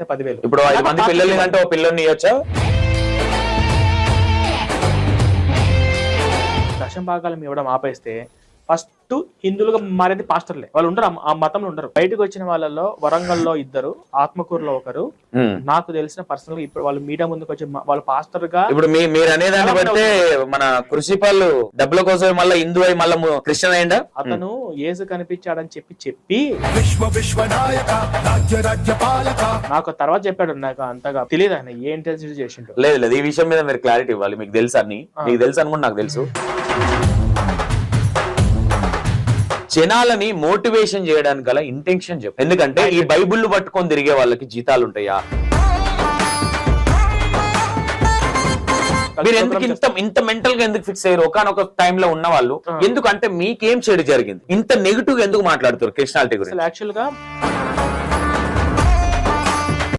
10,000. ఇప్పుడు 5 మంది పిల్లల్ని అంటే ఓ పిల్లల్ని ఇవ్వచ్చా? దశమ భాగాలు ఇవ్వడం ఆపేస్తే ఫస్ట్ హిందువులుగా మారేది పాస్టర్లే. వాళ్ళు ఉండరు, ఆ మతంలో ఉండరు. బయటకు వచ్చిన వాళ్ళలో వరంగల్లో 2, ఆత్మకూరులో 1, నాకు తెలిసిన పర్సనల్ గా ఇప్పుడు వాళ్ళు మీడియా ముందుకు వచ్చి వాళ్ళు పాస్టర్ గా. ఇప్పుడు మీరు అనేదాన్ని బట్టి మన కృషిపాలు డబ్బుల కోసం మళ్ళీ హిందూ అయి మళ్ళీ క్రిస్టియన్ అయిందా? అతను యేసు కనిపించాడని చెప్పి నాకు తర్వాత చెప్పాడు. నాకు అంతగా తెలియదు ఆయన ఏ ఇంటెన్సిటీ చేసిండు. లేదు ఈ విషయం మీద మీరు క్లారిటీ ఇవ్వాలి. మీకు తెలుసు అన్ని, మీకు తెలుసు అనుకుంటే నాకు తెలుసు. జనాలని మోటివేషన్ చేయడానికి గల ఇంటెన్షన్ చెప్పు. ఎందుకంటే ఈ బైబుల్ పట్టుకొని తిరిగే వాళ్ళకి జీతాలు ఉంటాయా? మీరు ఎందుకు ఇంత మెంటల్ గా ఎందుకు ఫిక్స్ అయ్యారు? ఒకనొక టైంలో ఉన్న వాళ్ళు ఎందుకంటే మీకేం చెడు జరిగింది ఇంత నెగిటివ్ ఎందుకు మాట్లాడుతారు క్రిస్టియానిటీ గురించి? యాక్చువల్ గా